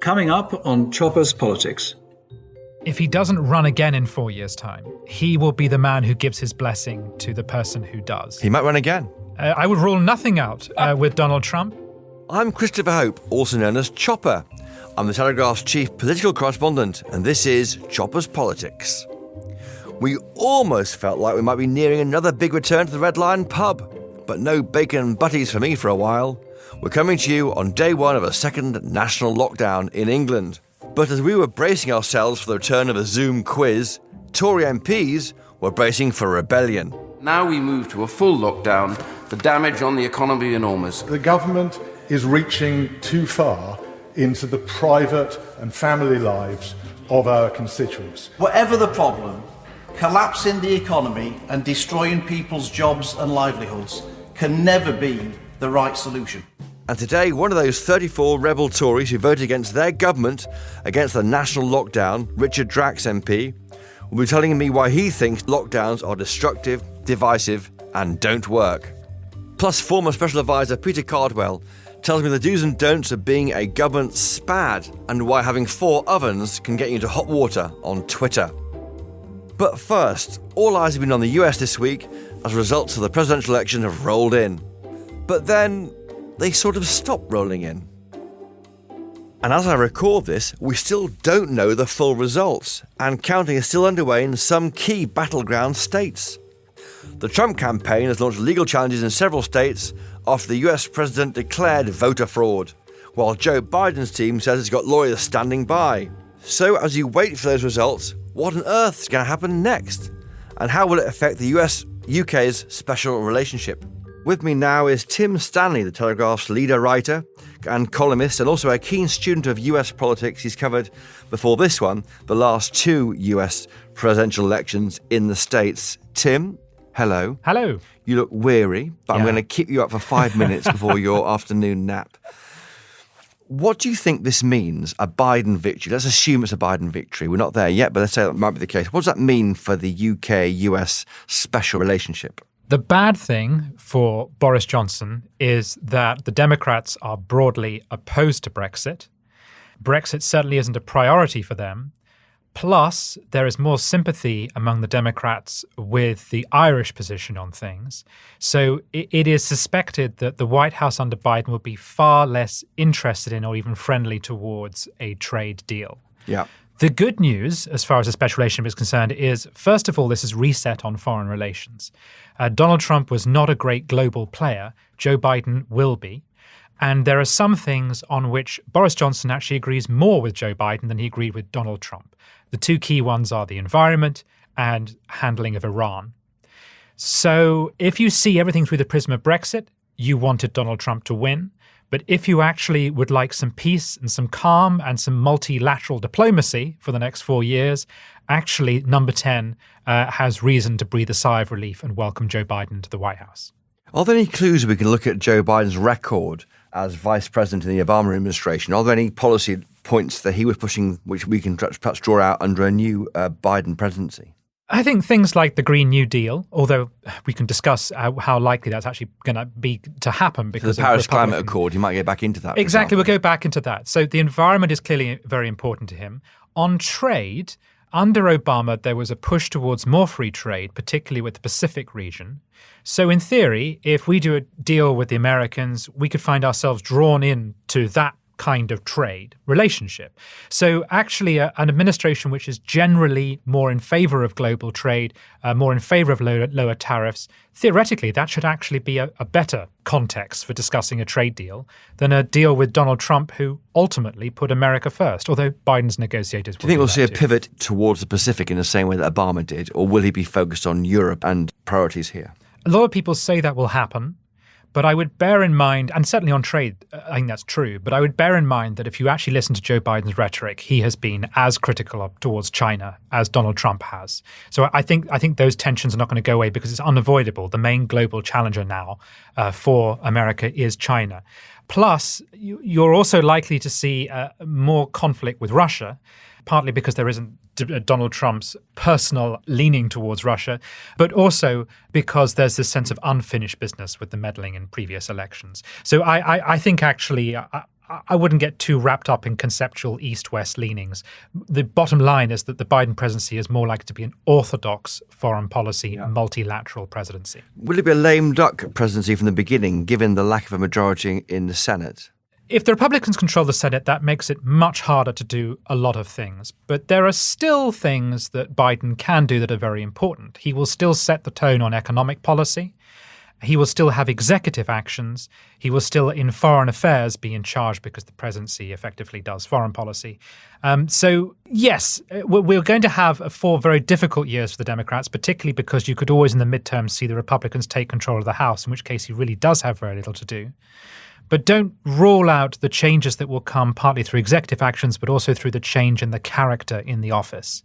Coming up on Chopper's Politics. If he doesn't run again in 4 years' time, he will be the man who gives his blessing to the person who does. He might run again. I would rule nothing out with Donald Trump. I'm Christopher Hope, also known as Chopper. I'm the Telegraph's chief political correspondent, and this is Chopper's Politics. We almost felt like we might be nearing another big return to the Red Lion pub, but no bacon and butties for me for a while. We're coming to you on day one of a second national lockdown in England. But as we were bracing ourselves for the return of a Zoom quiz, Tory MPs were bracing for rebellion. Now we move to a full lockdown. The damage on the economy enormous. The government is reaching too far into the private and family lives of our constituents. Whatever the problem, collapsing the economy and destroying people's jobs and livelihoods can never be the right solution. And today, one of those 34 rebel Tories who voted against their government, against the national lockdown, Richard Drax MP, will be telling me why he thinks lockdowns are destructive, divisive, and don't work. Plus, former Special Advisor Peter Cardwell tells me the do's and don'ts of being a government SpAD and why having 4 ovens can get you into hot water on Twitter. But first, all eyes have been on the US this week as results of the presidential election have rolled in. But then they sort of stopped rolling in. And as I record this, we still don't know the full results, and counting is still underway in some key battleground states. The Trump campaign has launched legal challenges in several states after the US president declared voter fraud, while Joe Biden's team says it's got lawyers standing by. So as you wait for those results, what on earth is going to happen next? And how will it affect the US-UK's special relationship? With me now is Tim Stanley, the Telegraph's leader writer and columnist, and also a keen student of US politics. He's covered, before this one, the last 2 US presidential elections in the States. Tim, hello. Hello. You look weary, but I'm going to keep you up for 5 minutes before your afternoon nap. What do you think this means, a Biden victory? Let's assume it's a Biden victory. We're not there yet, but let's say that might be the case. What does that mean for the UK-US special relationship? The bad thing for Boris Johnson is that the Democrats are broadly opposed to Brexit. Brexit certainly isn't a priority for them. Plus, there is more sympathy among the Democrats with the Irish position on things. So it is suspected that the White House under Biden will be far less interested in or even friendly towards a trade deal. Yeah. The good news, as far as the special relationship is concerned, is, first of all, this is reset on foreign relations. Donald Trump was not a great global player. Joe Biden will be. And there are some things on which Boris Johnson actually agrees more with Joe Biden than he agreed with Donald Trump. The 2 key ones are the environment and handling of Iran. So if you see everything through the prism of Brexit, you wanted Donald Trump to win. But if you actually would like some peace and some calm and some multilateral diplomacy for the next 4 years, actually number 10 has reason to breathe a sigh of relief and welcome Joe Biden to the White House. Are there any clues we can look at Joe Biden's record as vice president in the Obama administration? Are there any policy points that he was pushing which we can perhaps draw out under a new Biden presidency? I think things like the Green New Deal, although we can discuss how likely that's actually going to be to happen because the Paris Climate Accord, you might get back into that. Exactly, we'll go back into that. So the environment is clearly very important to him. On trade, under Obama, there was a push towards more free trade, particularly with the Pacific region. So in theory, if we do a deal with the Americans, we could find ourselves drawn into that kind of trade relationship. So actually an administration which is generally more in favor of global trade, more in favor of lower tariffs, theoretically that should actually be a better context for discussing a trade deal than a deal with Donald Trump, who ultimately put America first, although Biden's negotiators will. Do you think we'll see a pivot towards the Pacific in the same way that Obama did, or will he be focused on Europe and priorities here? A lot of people say that will happen. But I would bear in mind, and certainly on trade, I think that's true, but I would bear in mind that if you actually listen to Joe Biden's rhetoric, he has been as critical towards China as Donald Trump has. So I think those tensions are not going to go away because it's unavoidable. The main global challenger now for America is China. Plus, you're also likely to see more conflict with Russia, partly because there isn't Donald Trump's personal leaning towards Russia, but also because there's this sense of unfinished business with the meddling in previous elections. So I think actually I wouldn't get too wrapped up in conceptual east-west leanings. The bottom line is that the Biden presidency is more likely to be an orthodox foreign policy, multilateral presidency. Will it be a lame duck presidency from the beginning, given the lack of a majority in the Senate? If the Republicans control the Senate, that makes it much harder to do a lot of things. But there are still things that Biden can do that are very important. He will still set the tone on economic policy. He will still have executive actions. He will still, in foreign affairs, be in charge because the presidency effectively does foreign policy. So, yes, we're going to have 4 very difficult years for the Democrats, particularly because you could always in the midterms see the Republicans take control of the House, in which case he really does have very little to do. But don't rule out the changes that will come partly through executive actions, but also through the change in the character in the office.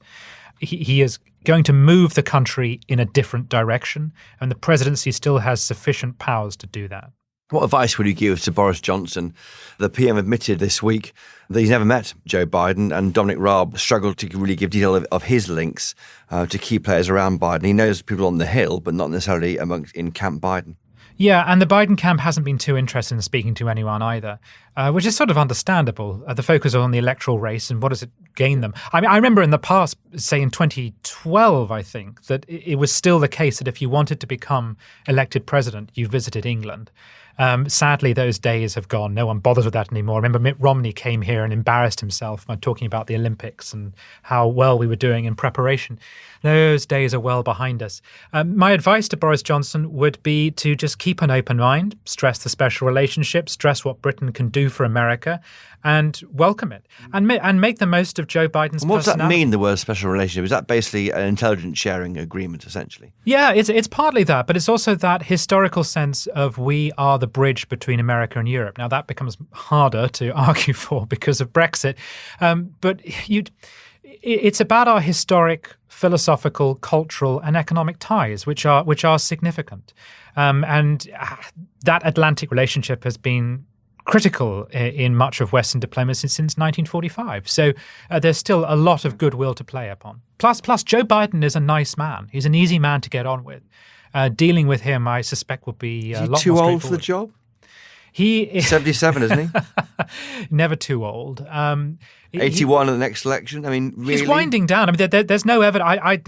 He is going to move the country in a different direction, and the presidency still has sufficient powers to do that. What advice would you give to Boris Johnson? The PM admitted this week that he's never met Joe Biden, and Dominic Raab struggled to really give detail of his links to key players around Biden. He knows people on the Hill, but not necessarily in Camp Biden. Yeah, and the Biden camp hasn't been too interested in speaking to anyone either, which is sort of understandable. The focus on the electoral race and what does it gain them. I mean, I remember in the past, say in 2012, I think, that it was still the case that if you wanted to become elected president, you visited England. Sadly, those days have gone. No one bothers with that anymore. I remember Mitt Romney came here and embarrassed himself by talking about the Olympics and how well we were doing in preparation. Those days are well behind us. My advice to Boris Johnson would be to just keep an open mind, stress the special relationship, stress what Britain can do for America, and welcome it, and make the most of Joe Biden's and what does that personality. mean, the word special relationship? Is that basically an intelligence sharing agreement, essentially? Yeah, it's partly that, but it's also that historical sense of we are the bridge between America and Europe. Now, that becomes harder to argue for because of Brexit, but it's about our historic, philosophical, cultural, and economic ties, which are significant, and that Atlantic relationship has been critical in much of Western diplomacy since 1945. So there's still a lot of goodwill to play upon. Plus, Joe Biden is a nice man. He's an easy man to get on with. Dealing with him, I suspect, will be a lot more straightforward. Too old for the job? He's 77, isn't he? Never too old. 81 in the next election. I mean, really? He's winding down. I mean, there's no evidence.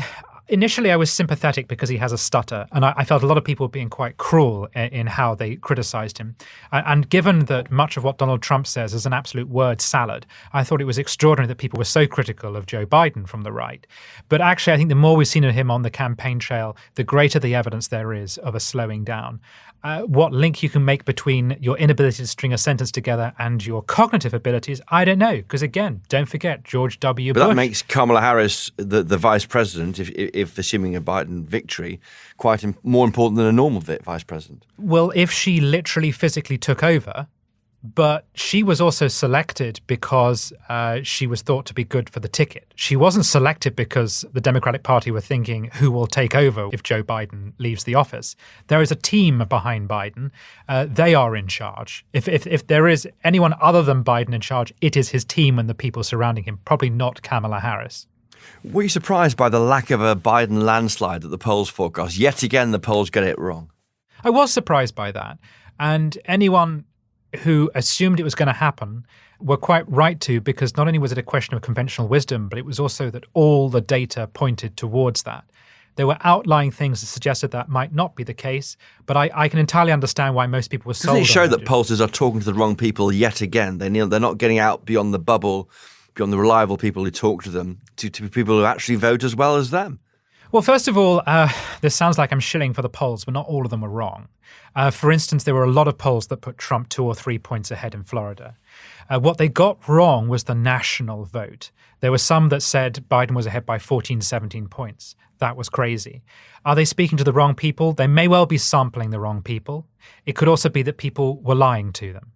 Initially, I was sympathetic because he has a stutter, and I felt a lot of people were being quite cruel in how they criticized him. And given that much of what Donald Trump says is an absolute word salad, I thought it was extraordinary that people were so critical of Joe Biden from the right. But actually, I think the more we've seen of him on the campaign trail, the greater the evidence there is of a slowing down. What link you can make between your inability to string a sentence together and your cognitive abilities, I don't know. Because again, don't forget George W. Bush. But that makes Kamala Harris the vice president, if assuming a Biden victory, quite more important than a normal vice president. Well, if she literally physically took over, but she was also selected because she was thought to be good for the ticket. She wasn't selected because the Democratic Party were thinking who will take over if Joe Biden leaves the office. There is a team behind Biden. They are in charge. If there is anyone other than Biden in charge, it is his team and the people surrounding him, probably not Kamala Harris. Were you surprised by the lack of a Biden landslide that the polls forecast? Yet again, the polls get it wrong. I was surprised by that. And anyone who assumed it was going to happen were quite right to, because not only was it a question of conventional wisdom, but it was also that all the data pointed towards that. There were outlying things that suggested that might not be the case, but I can entirely understand why most people were sold on it. Doesn't it show that pollsters are talking to the wrong people yet again? They're not getting out beyond the bubble, beyond the reliable people who talk to them, to people who actually vote as well as them? Well, first of all, this sounds like I'm shilling for the polls, but not all of them were wrong. For instance, there were a lot of polls that put Trump 2 or 3 points ahead in Florida. What they got wrong was the national vote. There were some that said Biden was ahead by 14, 17 points. That was crazy. Are they speaking to the wrong people? They may well be sampling the wrong people. It could also be that people were lying to them.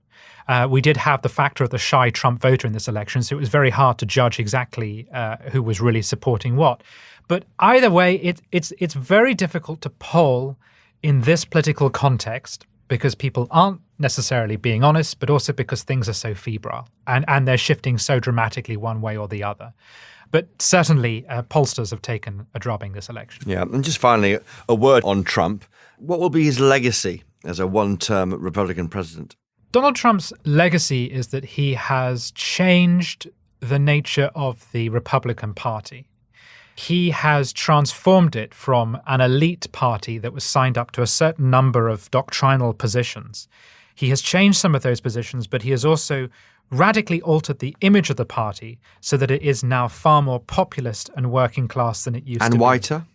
We did have the factor of the shy Trump voter in this election, so it was very hard to judge exactly who was really supporting what. But either way, it's very difficult to poll in this political context because people aren't necessarily being honest, but also because things are so febrile and they're shifting so dramatically one way or the other. But certainly, pollsters have taken a drubbing this election. Yeah, and just finally, a word on Trump. What will be his legacy as a one-term Republican president? Donald Trump's legacy is that he has changed the nature of the Republican Party. He has transformed it from an elite party that was signed up to a certain number of doctrinal positions. He has changed some of those positions, but he has also radically altered the image of the party so that it is now far more populist and working class than it used to be. And whiter?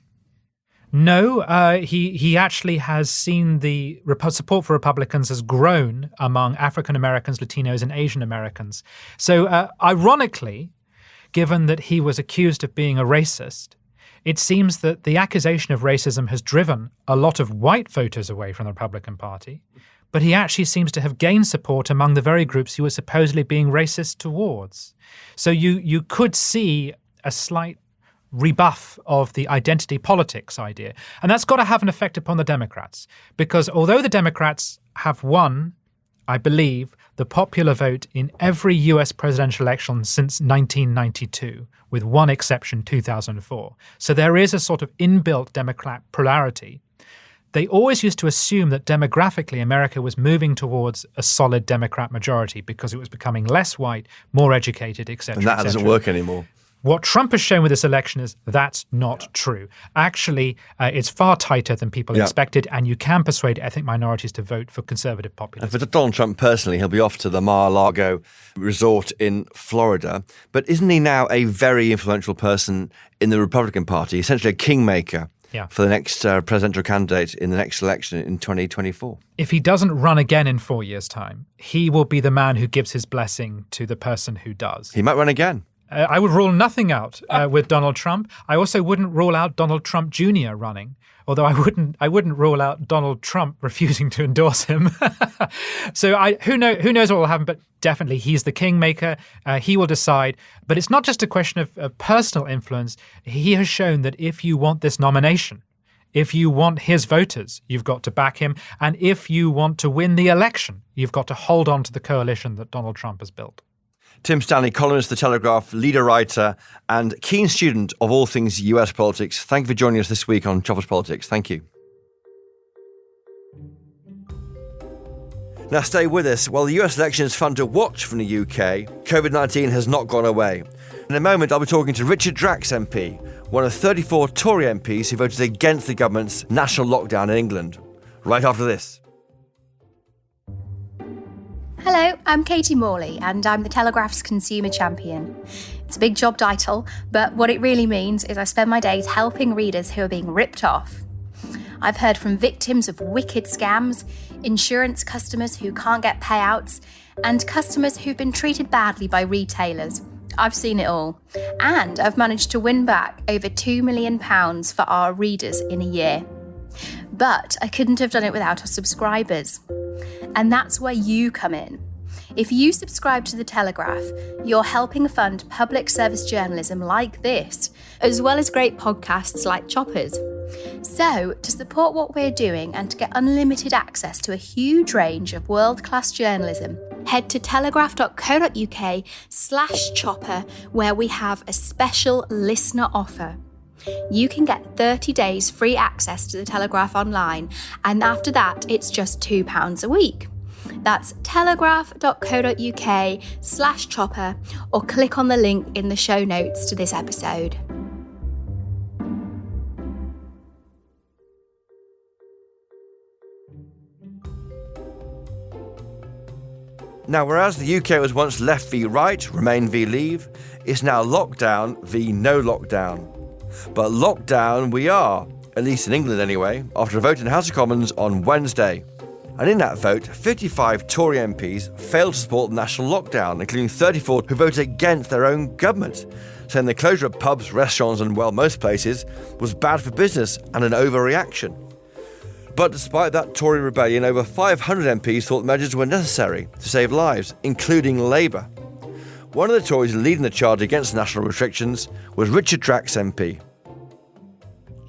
No, he actually has seen the support for Republicans has grown among African Americans, Latinos, and Asian Americans. So ironically, given that he was accused of being a racist, it seems that the accusation of racism has driven a lot of white voters away from the Republican Party, but he actually seems to have gained support among the very groups he was supposedly being racist towards. So you could see a slight rebuff of the identity politics idea. And that's got to have an effect upon the Democrats, because although the Democrats have won, I believe, the popular vote in every US presidential election since 1992, with one exception, 2004. So there is a sort of inbuilt Democrat polarity. They always used to assume that demographically America was moving towards a solid Democrat majority because it was becoming less white, more educated, etc. And that doesn't work anymore. What Trump has shown with this election is that's not true. Actually, it's far tighter than people expected, and you can persuade ethnic minorities to vote for conservative populism. And for Donald Trump personally, he'll be off to the Mar-a-Lago resort in Florida. But isn't he now a very influential person in the Republican Party, essentially a kingmaker for the next presidential candidate in the next election in 2024? If he doesn't run again in 4 years' time, he will be the man who gives his blessing to the person who does. He might run again. I would rule nothing out with Donald Trump. I also wouldn't rule out Donald Trump Jr. running, although I wouldn't rule out Donald Trump refusing to endorse him. So who knows what will happen, but definitely he's the kingmaker. He will decide. But it's not just a question of personal influence. He has shown that if you want this nomination, if you want his voters, you've got to back him. And if you want to win the election, you've got to hold on to the coalition that Donald Trump has built. Tim Stanley, columnist, The Telegraph, leader writer, and keen student of all things US politics. Thank you for joining us this week on Chopper's Politics. Thank you. Now stay with us. While the US election is fun to watch from the UK, COVID-19 has not gone away. In a moment, I'll be talking to Richard Drax MP, one of 34 Tory MPs who voted against the government's national lockdown in England. Right after this. Hello, I'm Katie Morley and I'm the Telegraph's consumer champion. It's a big job title, but what it really means is I spend my days helping readers who are being ripped off. I've heard from victims of wicked scams, insurance customers who can't get payouts, and customers who've been treated badly by retailers. I've seen it all. And I've managed to win back over £2 million for our readers in a year. But I couldn't have done it without our subscribers. And that's where you come in. If you subscribe to The Telegraph, you're helping fund public service journalism like this, as well as great podcasts like Choppers. So, to support what we're doing and to get unlimited access to a huge range of world-class journalism, head to telegraph.co.uk/chopper, where we have a special listener offer. You can get 30 days free access to The Telegraph online, and after that, it's just £2 a week. That's telegraph.co.uk/chopper, or click on the link in the show notes to this episode. Now, whereas the UK was once left v right, remain v leave, it's now lockdown v no lockdown. But lockdown we are, at least in England anyway, after a vote in the House of Commons on Wednesday. And in that vote, 55 Tory MPs failed to support the national lockdown, including 34 who voted against their own government, saying the closure of pubs, restaurants and, well, most places was bad for business and an overreaction. But despite that Tory rebellion, over 500 MPs thought measures were necessary to save lives, including Labour. One of the Tories leading the charge against national restrictions was Richard Drax MP.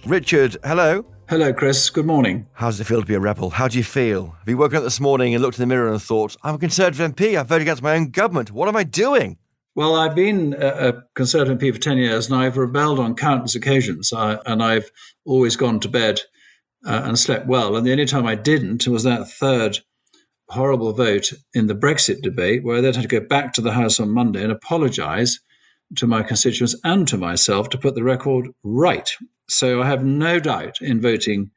Richard, hello. Hello, Chris. Good morning. How does it feel to be a rebel? How do you feel? Have you woken up this morning and looked in the mirror and thought, I'm a Conservative MP, I voted against my own government, what am I doing? Well, I've been a Conservative MP for 10 years and I've rebelled on countless occasions and I've always gone to bed and slept well. And the only time I didn't was that third horrible vote in the Brexit debate where I then had to go back to the House on Monday and apologise to my constituents and to myself to put the record right. So I have no doubt in voting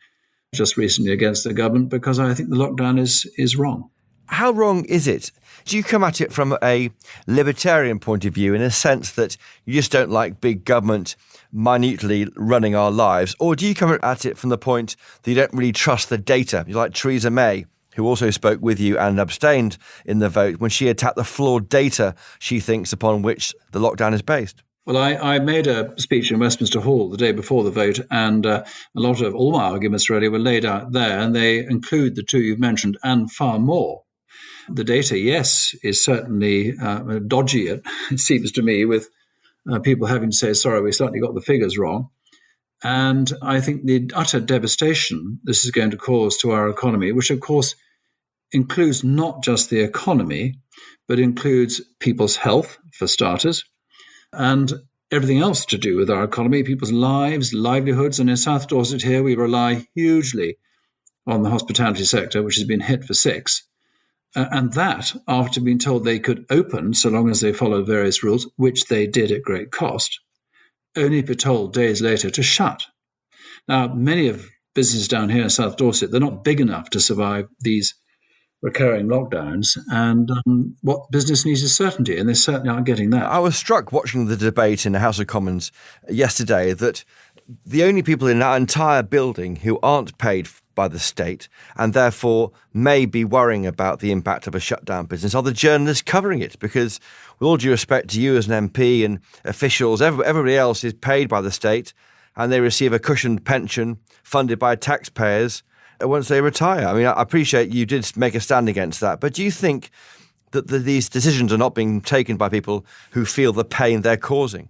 just recently against the government because I think the lockdown is wrong. How wrong is it? Do you come at it from a libertarian point of view in a sense that you just don't like big government minutely running our lives? Or do you come at it from the point that you don't really trust the data? You're like Theresa May, who also spoke with you and abstained in the vote when she attacked the flawed data she thinks upon which the lockdown is based. Well, I made a speech in Westminster Hall the day before the vote, and a lot of all my arguments really were laid out there, and they include the two you've mentioned and far more. The data, yes, is certainly dodgy, it seems to me, with people having to say, sorry, we certainly got the figures wrong. And I think the utter devastation this is going to cause to our economy, which of course includes not just the economy, but includes people's health, for starters, and everything else to do with our economy, people's lives, livelihoods. And in South Dorset here, we rely hugely on the hospitality sector, which has been hit for 6. And that, after being told they could open so long as they followed various rules, which they did at great cost, only be told days later to shut. Now, many of businesses down here in South Dorset, they're not big enough to survive these recurring lockdowns. And what business needs is certainty, and they certainly aren't getting that. I was struck watching the debate in the House of Commons yesterday that the only people in that entire building who aren't paid by the state and therefore may be worrying about the impact of a shutdown business are the journalists covering it, because with all due respect to you as an MP and officials, everybody else is paid by the state and they receive a cushioned pension funded by taxpayers once they retire. I mean, I appreciate you did make a stand against that, but do you think that these decisions are not being taken by people who feel the pain they're causing?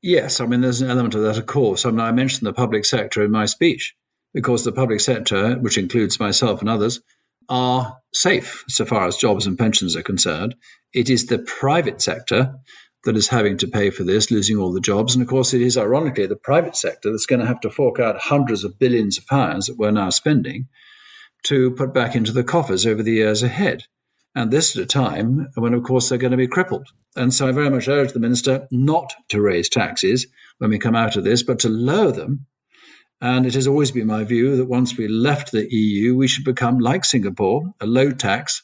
Yes, I mean, there's an element of that, of course. I mean, I mentioned the public sector in my speech because the public sector, which includes myself and others, are safe so far as jobs and pensions are concerned. It is the private sector that is having to pay for this, losing all the jobs. And of course, it is ironically the private sector that's going to have to fork out hundreds of billions of pounds that we're now spending to put back into the coffers over the years ahead. And this at a time when, of course, they're going to be crippled. And so I very much urge the Minister not to raise taxes when we come out of this, but to lower them. And it has always been my view that once we left the EU, we should become like Singapore, a low-tax,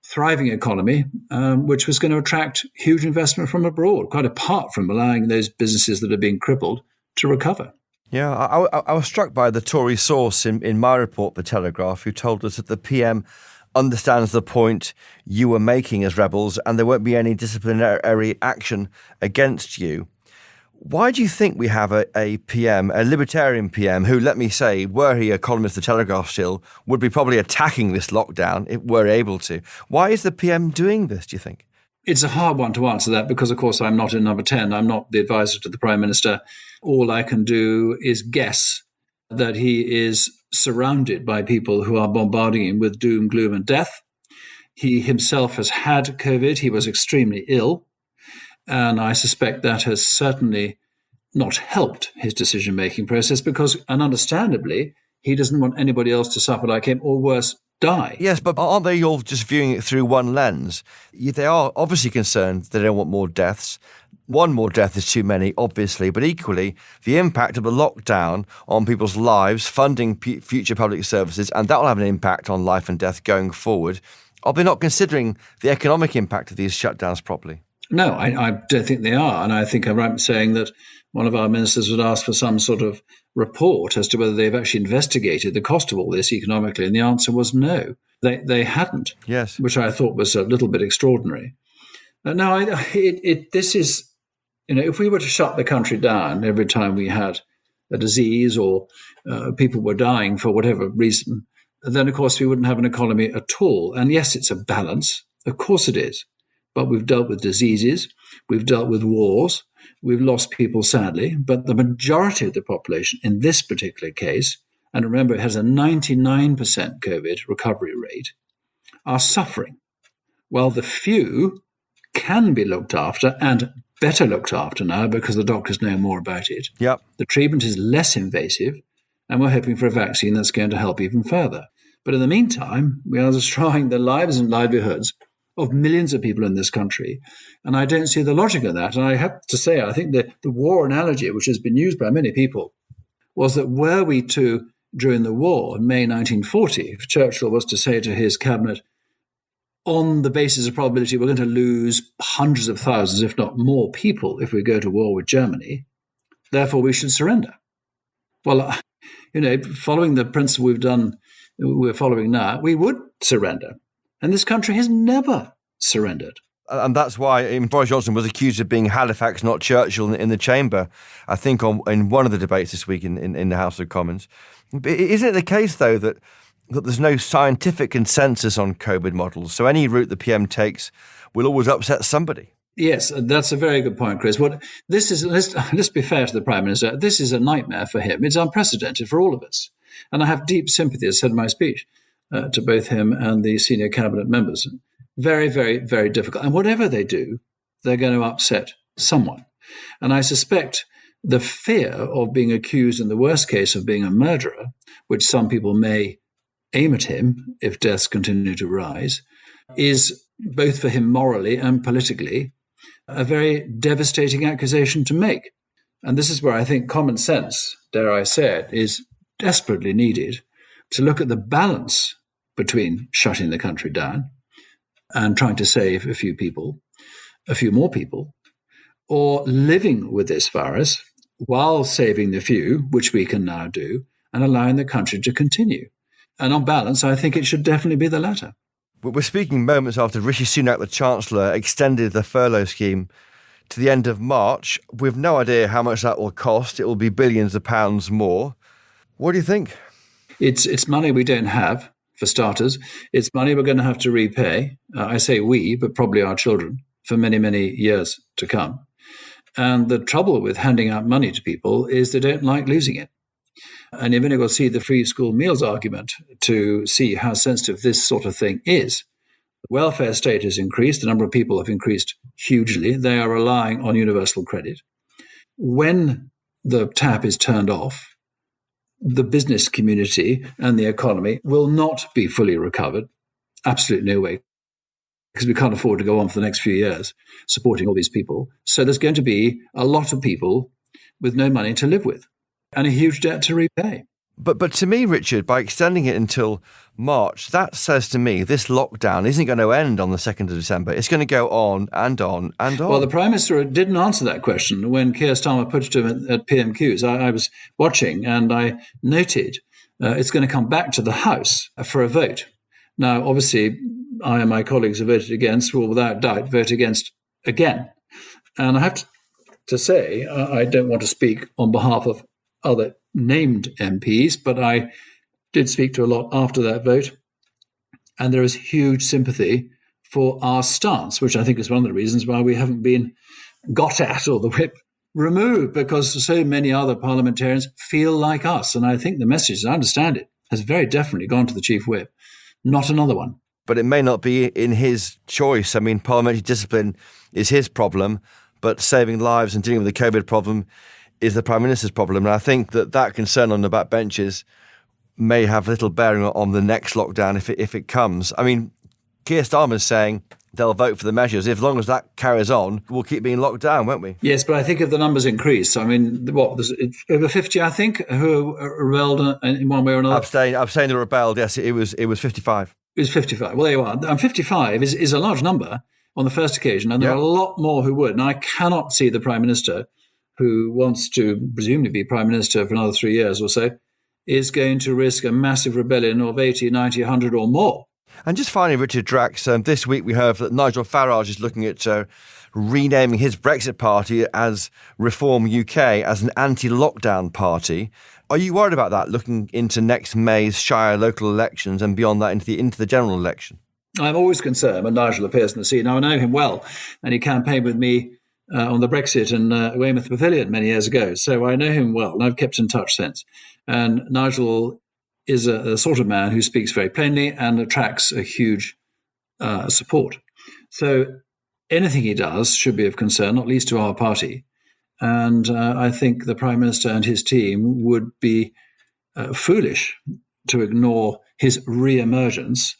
thriving economy, which was going to attract huge investment from abroad, quite apart from allowing those businesses that are being crippled to recover. Yeah, I was struck by the Tory source in my report, The Telegraph, who told us that the PM understands the point you were making as rebels and there won't be any disciplinary action against you. Why do you think we have a PM, a libertarian PM, who, let me say, were he a columnist of The Telegraph still, would be probably attacking this lockdown if we're able to? Why is the PM doing this, do you think? It's a hard one to answer that because, of course, I'm not in number 10. I'm not the advisor to the Prime Minister. All I can do is guess that he is surrounded by people who are bombarding him with doom, gloom and death. He himself has had COVID. He was extremely ill. And I suspect that has certainly not helped his decision-making process because, and understandably, he doesn't want anybody else to suffer like him or worse, die. Yes, but aren't they all just viewing it through one lens? They are obviously concerned they don't want more deaths. One more death is too many, obviously, but equally, the impact of the lockdown on people's lives, funding future public services, and that will have an impact on life and death going forward. Are they not considering the economic impact of these shutdowns properly? No, I don't think they are. And I think I'm right in saying that one of our ministers would ask for some sort of report as to whether they've actually investigated the cost of all this economically. And the answer was no, they hadn't. Yes. Which I thought was a little bit extraordinary. Now, this is, if we were to shut the country down every time we had a disease or people were dying for whatever reason, then, of course, we wouldn't have an economy at all. And yes, it's a balance. Of course it is. But we've dealt with diseases, we've dealt with wars, we've lost people sadly, but the majority of the population in this particular case, and remember it has a 99% COVID recovery rate, are suffering, while the few can be looked after and better looked after now because the doctors know more about it. Yep. The treatment is less invasive, and we're hoping for a vaccine that's going to help even further. But in the meantime, we are destroying the lives and livelihoods of millions of people in this country. And I don't see the logic in that. And I have to say, I think the war analogy, which has been used by many people, was that were we to, during the war in May 1940, if Churchill was to say to his cabinet, on the basis of probability, we're going to lose hundreds of thousands, if not more people, if we go to war with Germany, therefore we should surrender. Well, following the principle we're following now, we would surrender. And this country has never surrendered. And that's why Boris Johnson was accused of being Halifax, not Churchill, in the chamber, I think, in one of the debates this week in the House of Commons. But isn't it the case, though, that there's no scientific consensus on COVID models? So any route the PM takes will always upset somebody. Yes, that's a very good point, Chris. Let's be fair to the Prime Minister. This is a nightmare for him. It's unprecedented for all of us. And I have deep sympathy, as I said in my speech, to both him and the senior cabinet members. Very, very, very difficult. And whatever they do, they're going to upset someone. And I suspect the fear of being accused, in the worst case, of being a murderer, which some people may aim at him if deaths continue to rise, is both for him morally and politically a very devastating accusation to make. And this is where I think common sense, dare I say it, is desperately needed to look at the balance between shutting the country down and trying to save a few more people, or living with this virus while saving the few, which we can now do, and allowing the country to continue. And on balance, I think it should definitely be the latter. We're speaking moments after Rishi Sunak, the Chancellor, extended the furlough scheme to the end of March. We've no idea how much that will cost. It will be billions of pounds more. What do you think? It's money we don't have, for starters. It's money we're going to have to repay. I say we, but probably our children, for many, many years to come. And the trouble with handing out money to people is they don't like losing it. And you've only got to see the free school meals argument to see how sensitive this sort of thing is. The welfare state has increased. The number of people have increased hugely. They are relying on universal credit. When the tap is turned off, the business community and the economy will not be fully recovered. Absolutely no way. Because we can't afford to go on for the next few years supporting all these people. So there's going to be a lot of people with no money to live with and a huge debt to repay. But to me, Richard, by extending it until March, that says to me this lockdown isn't going to end on the 2nd of December. It's going to go on and on and on. Well, the Prime Minister didn't answer that question when Keir Starmer put it to him at PMQs. I was watching and I noted it's going to come back to the House for a vote. Now, obviously, I and my colleagues have voted against, will without doubt vote against again. And I have to say, I don't want to speak on behalf of other named MPs, but I did speak to a lot after that vote. And there is huge sympathy for our stance, which I think is one of the reasons why we haven't been got at or the whip removed, because so many other parliamentarians feel like us. And I think the message, as I understand it, has very definitely gone to the Chief Whip. Not another one. But it may not be in his choice. I mean, parliamentary discipline is his problem, but saving lives and dealing with the COVID problem is the Prime Minister's problem. And I think that concern on the backbenches may have little bearing on the next lockdown if it comes. I mean, Keir Starmer's saying they'll vote for the measures. As long as that carries on, we'll keep being locked down, won't we? Yes, but I think if the numbers increase, I mean, there's over 50, I think, who rebelled in one way or another. Abstained or rebelled, yes, it was 55. It was 55. Well, there you are. And 55 is a large number on the first occasion, and there are a lot more who would. And I cannot see the Prime Minister, who wants to presumably be Prime Minister for another 3 years or so, is going to risk a massive rebellion of 80, 90, 100 or more. And just finally, Richard Drax, this week we heard that Nigel Farage is looking at renaming his Brexit party as Reform UK, as an anti-lockdown party. Are you worried about that, looking into next May's Shire local elections and beyond that into the general election? I'm always concerned when Nigel appears in the scene. Now, I know him well, and he campaigned with me on the Brexit in Weymouth Pavilion many years ago. So I know him well, and I've kept in touch since. And Nigel is a sort of man who speaks very plainly and attracts a huge support. So anything he does should be of concern, not least to our party. And I think the Prime Minister and his team would be foolish to ignore his re-emergence.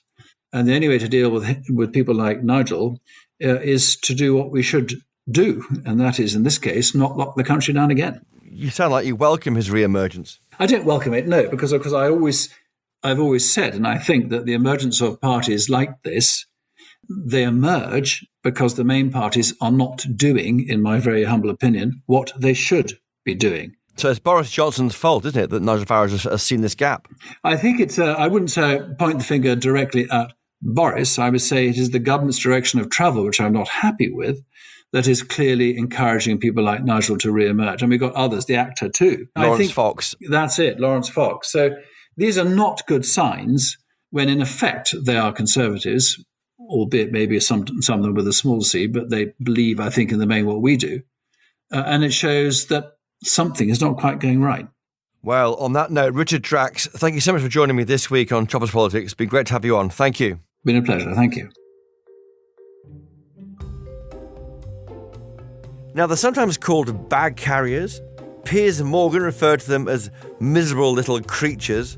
And the only way to deal with people like Nigel is to do what we should do, and that is, in this case, not lock the country down again. You sound like you welcome his re-emergence. I don't welcome it, no, because I've always said, and I think that the emergence of parties like this, they emerge because the main parties are not doing, in my very humble opinion, what they should be doing. So it's Boris Johnson's fault, isn't it, that Nigel Farage has seen this gap? I think it's, I wouldn't point the finger directly at Boris. I would say it is the government's direction of travel, which I'm not happy with, that is clearly encouraging people like Nigel to re-emerge. And we've got others, the actor too. Lawrence Fox. That's it, Lawrence Fox. So these are not good signs when in effect they are conservatives, albeit maybe some of them with a small c, but they believe, I think, in the main what we do. And it shows that something is not quite going right. Well, on that note, Richard Drax, thank you so much for joining me this week on Choppers Politics. It's been great to have you on. Thank you. Been a pleasure. Thank you. Now, they're sometimes called bag carriers. Piers Morgan referred to them as miserable little creatures.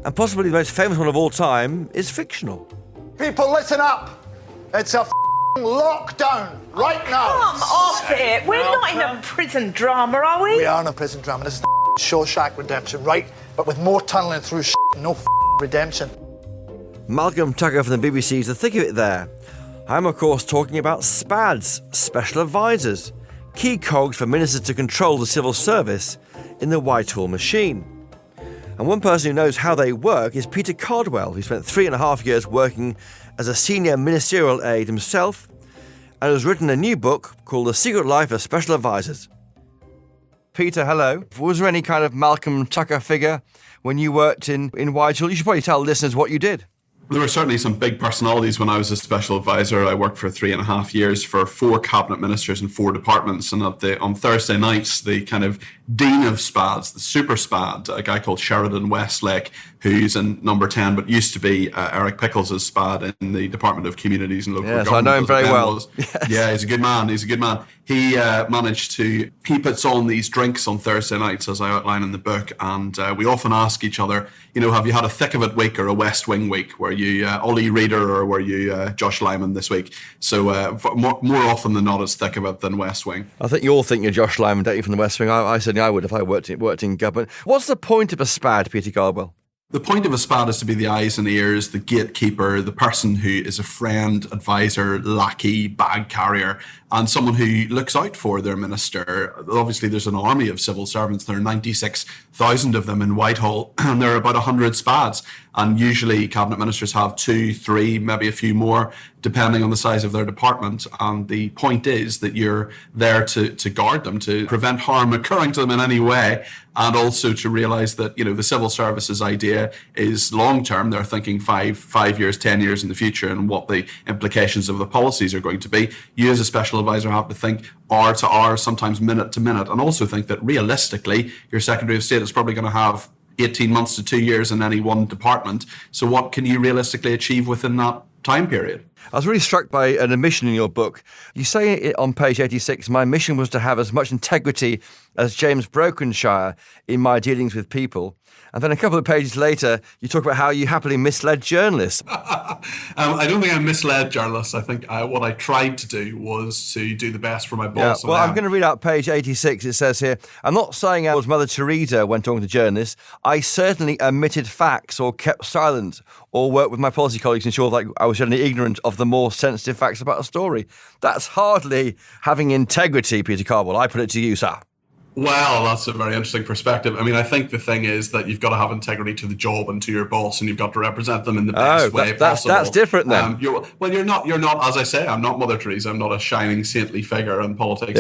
And possibly the most famous one of all time is fictional. People, listen up. It's a lockdown right now. Come off it. We're not in a prison drama, are we? We are in a prison drama. This is Shawshank Redemption, right? But with more tunnelling through no redemption. Malcolm Tucker from the BBC is the thick of it there. I'm, of course, talking about SpAds, Special Advisors, key cogs for ministers to control the civil service in the Whitehall machine. And one person who knows how they work is Peter Cardwell, who spent 3.5 years working as a senior ministerial aide himself and has written a new book called The Secret Life of Special Advisors. Peter, hello. Was there any kind of Malcolm Tucker figure when you worked in Whitehall? You should probably tell listeners what you did. There were certainly some big personalities when I was a special advisor. I worked for 3.5 years for 4 cabinet ministers and 4 departments. And on Thursday nights, the kind of dean of SpAds, the super SpAD, a guy called Sheridan Westlake, who's in number 10, but used to be Eric Pickles' SpAD in the Department of Communities and Local Government. Yes, I know him very well. Yes. Yeah, he's a good man. He puts on these drinks on Thursday nights, as I outline in the book, and we often ask each other, have you had a thick of it week or a West Wing week? Were you Ollie Reader or were you Josh Lyman this week? So more often than not, it's thick of it than West Wing. I think you all think you're Josh Lyman, don't you, from the West Wing? I certainly I would if I worked in government. What's the point of a SpAD, Peter Cardwell? The point of a SpAD is to be the eyes and ears, the gatekeeper, the person who is a friend, advisor, lackey, bag carrier, and someone who looks out for their minister. Obviously, there's an army of civil servants. There are 96,000 of them in Whitehall, and there are about 100 SpADs. And usually cabinet ministers have 2, 3, maybe a few more, depending on the size of their department. And the point is that you're there to guard them, to prevent harm occurring to them in any way, and also to realise that, the civil services idea is long-term. They're thinking 5 years, 10 years in the future and what the implications of the policies are going to be. You as a special advisor have to think hour to hour, sometimes minute to minute, and also think that realistically, your Secretary of State is probably going to have 18 months to 2 years in any one department. So what can you realistically achieve within that time period? I was really struck by an admission in your book. You say on page 86, my mission was to have as much integrity as James Brokenshire in my dealings with people. And then a couple of pages later, you talk about how you happily misled journalists. I don't think I misled journalists. I think what I tried to do was to do the best for my boss. Yeah, well, I'm going to read out page 86. It says here, I'm not saying I was Mother Teresa when talking to journalists. I certainly omitted facts or kept silent or worked with my policy colleagues to ensure that I was generally ignorant of the more sensitive facts about a story. That's hardly having integrity, Peter Cardwell. I put it to you, sir. Well, that's a very interesting perspective. I mean, I think the thing is that you've got to have integrity to the job and to your boss, and you've got to represent them in the best way possible. That's different then. You're not, as I say, I'm not Mother Teresa. I'm not a shining saintly figure, and politics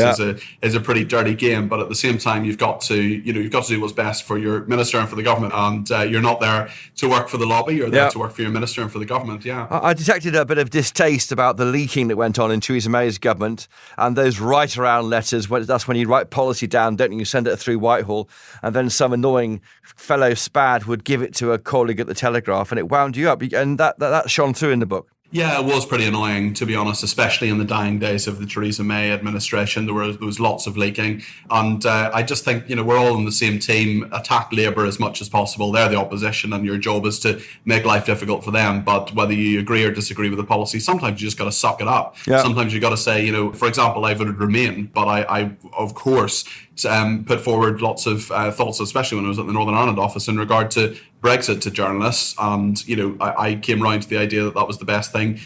is a pretty dirty game. But at the same time, you've got to do what's best for your minister and for the government. And you're not there to work for the lobby. You're there to work for your minister and for the government. Yeah. I detected a bit of distaste about the leaking that went on in Theresa May's government and those write-around letters. That's when you write policy down, don't you? Send it through Whitehall, and then some annoying fellow SpAD would give it to a colleague at the Telegraph, and it wound you up. And that shone through in the book. Yeah, it was pretty annoying, to be honest, especially in the dying days of the Theresa May administration. There was lots of leaking. And I just think, we're all in the same team. Attack Labour as much as possible. They're the opposition, and your job is to make life difficult for them. But whether you agree or disagree with the policy, sometimes you just got to suck it up. Yeah. Sometimes you got to say, for example, I voted Remain, but I of course, put forward lots of thoughts, especially when I was at the Northern Ireland office, in regard to Brexit to journalists, and I came round to the idea that was the best thing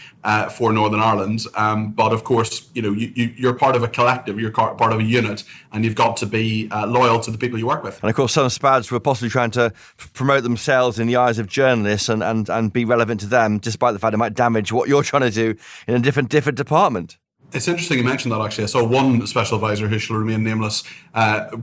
for Northern Ireland. But of course, you're part of a collective, you're part of a unit, and you've got to be loyal to the people you work with. And of course, some SpAds were possibly trying to promote themselves in the eyes of journalists and be relevant to them, despite the fact it might damage what you're trying to do in a different department. It's interesting you mentioned that, actually. I saw one special advisor, who shall remain nameless,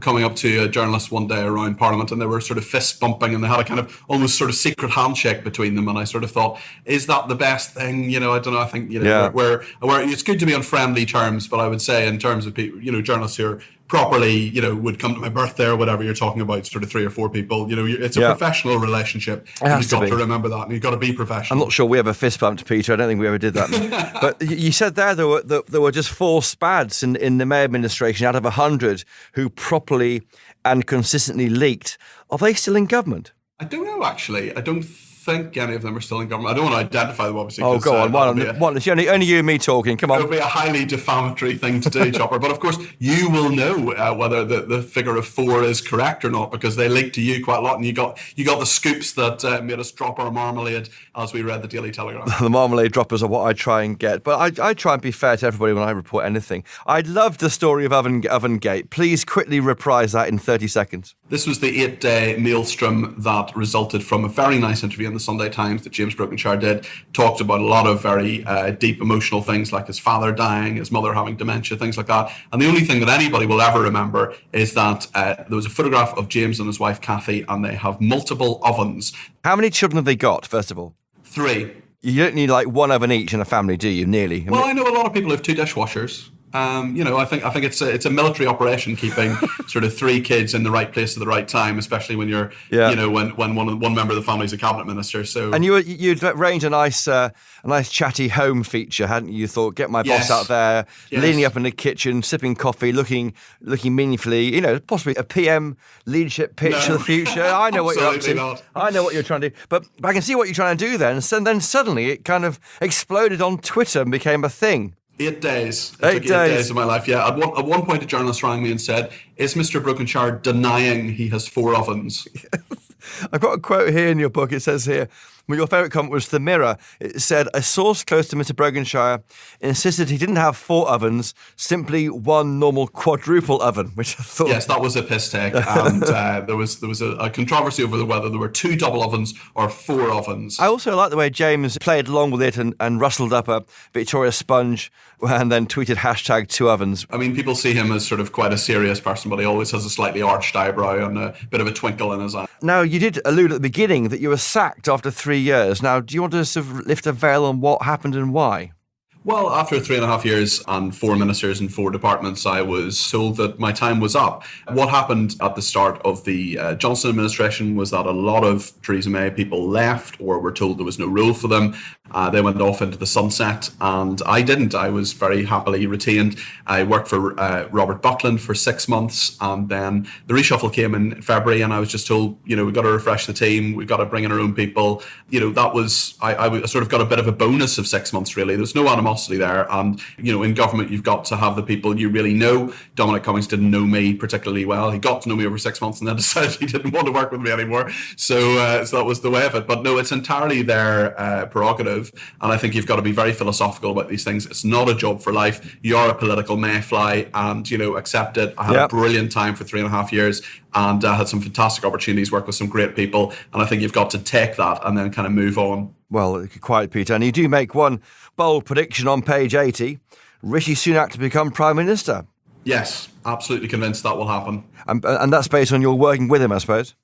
coming up to a journalist one day around Parliament, and they were sort of fist bumping, and they had a kind of almost sort of secret handshake between them. And I sort of thought, is that the best thing? I don't know. I think, where it's good to be on friendly terms, but I would say in terms of people, journalists who are properly, would come to my birthday or whatever, you're talking about sort of 3 or 4 people. It's a professional relationship. You've got to remember that, and you've got to be professional. I'm not sure we ever fist bumped, Peter. I don't think we ever did that. But you said there were just 4 SpAds in the May administration out of 100 who properly and consistently leaked. Are they still in government? I don't know, actually. I don't think any of them are still in government. I don't want to identify them, obviously. Oh, go on. One. It's only you and me talking. Come on. It would be a highly defamatory thing to do, Chopper. But of course, you will know whether the figure of 4 is correct or not, because they leaked to you quite a lot, and you got the scoops that made us drop our marmalade as we read the Daily Telegraph. The marmalade droppers are what I try and get. But I try and be fair to everybody when I report anything. I'd love the story of Ovengate. Please quickly reprise that in 30 seconds. This was the 8-day maelstrom that resulted from a very nice interview in the Sunday Times that James Brokenshire did. Talked about a lot of very deep emotional things, like his father dying, his mother having dementia, things like that. And the only thing that anybody will ever remember is that there was a photograph of James and his wife Kathy, and they have multiple ovens. How many children have they got, first of all? 3. You don't need like 1 oven each in a family, do you? Nearly. Well, I know a lot of people have 2 dishwashers. I think it's a military operation, keeping sort of 3 kids in the right place at the right time, especially when you're when one member of the family is a cabinet minister. So, and you'd arranged a nice chatty home feature, hadn't you? You thought, get my boss out there, leaning up in the kitchen, sipping coffee, looking meaningfully, possibly a PM leadership pitch for the future. I know what you're up to. Not. I know what you're trying to do, but I can see what you're trying to do then. And then suddenly it kind of exploded on Twitter and became a thing. 8 days. It took 8 days of my life, yeah. At one point, a journalist rang me and said, is Mr. Brokenshire denying he has 4 ovens? I've got a quote here in your book. It says here, well, your favourite comment was The Mirror. It said, a source close to Mr. Brokenshire insisted he didn't have 4 ovens, simply 1 normal quadruple oven, which I thought... Yes, that was a piss take. And there was a controversy over whether there were 2 double ovens or 4 ovens. I also like the way James played along with it and rustled up a Victoria sponge and then tweeted #2ovens. I mean, people see him as sort of quite a serious person, but he always has a slightly arched eyebrow and a bit of a twinkle in his eye. Now, you did allude at the beginning that you were sacked after 3 years. Now, do you want to sort of lift a veil on what happened and why? Well, after 3.5 years and 4 ministers and 4 departments, I was told that my time was up. What happened at the start of the Johnson administration was that a lot of Theresa May people left or were told there was no role for them. They went off into the sunset, and I didn't. I was very happily retained. I worked for Robert Buckland for 6 months, and then the reshuffle came in February, and I was just told, we've got to refresh the team, we've got to bring in our own people. That was, I sort of got a bit of a bonus of 6 months, really. There's no animosity there, and, in government, you've got to have the people you really know. Dominic Cummings didn't know me particularly well. He got to know me over 6 months and then decided he didn't want to work with me anymore. So that was the way of it. But no, it's entirely their prerogative. And I think you've got to be very philosophical about these things. It's not a job for life. You are a political mayfly, and, accept it. I had a brilliant time for 3.5 years, and I had some fantastic opportunities, work with some great people. And I think you've got to take that and then kind of move on. Well, quite, Peter. And you do make one bold prediction on page 80, Rishi Sunak to become Prime Minister. Yes, absolutely convinced that will happen. And that's based on your working with him, I suppose?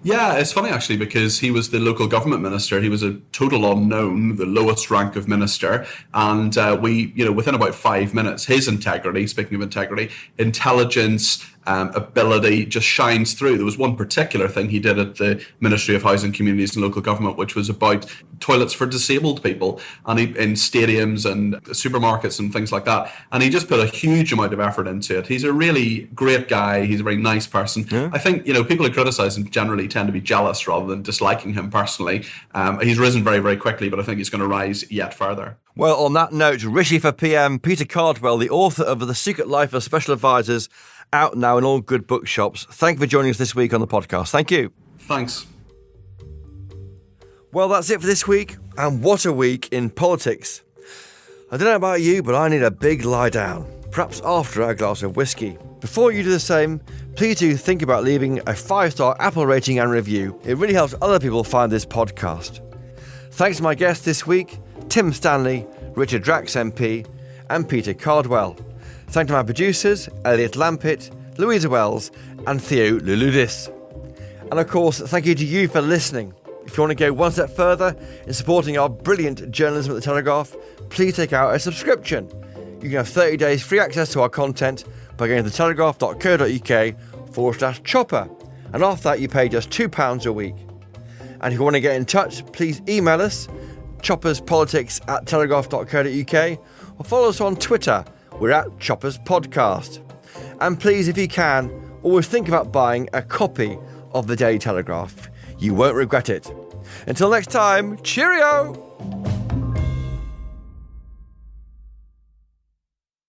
Yeah, it's funny actually, because he was the local government minister. He was a total unknown, the lowest rank of minister. And we, within about 5 minutes, his integrity, speaking of integrity, intelligence, ability just shines through. There was one particular thing he did at the Ministry of Housing, Communities and Local Government, which was about toilets for disabled people, and in stadiums and supermarkets and things like that. And he just put a huge amount of effort into it. He's a really great guy. He's a very nice person. Yeah. I think, people who criticise him generally tend to be jealous rather than disliking him personally. He's risen very, very quickly, but I think he's going to rise yet further. Well, on that note, Rishi for PM, Peter Cardwell, the author of The Secret Life of Special Advisors, out now in all good bookshops. Thank you for joining us this week on the podcast. Thank you. Thanks. Well, that's it for this week, and what a week in politics. I don't know about you, but I need a big lie down, perhaps after a glass of whiskey. Before you do the same, please do think about leaving a 5-star Apple rating and review. It really helps other people find this podcast. Thanks to my guests this week, Tim Stanley, Richard Drax MP, and Peter Cardwell. Thank to my producers, Elliot Lampitt, Louisa Wells, and Theo Luludis. And of course, thank you to you for listening. If you want to go one step further in supporting our brilliant journalism at The Telegraph, please take out a subscription. You can have 30 days free access to our content by going to thetelegraph.co.uk/chopper. And after that, you pay just £2 a week. And if you want to get in touch, please email us, chopperspolitics@telegraph.co.uk, or follow us on Twitter. We're at Choppers Podcast. And please, if you can, always think about buying a copy of the Daily Telegraph. You won't regret it. Until next time, cheerio!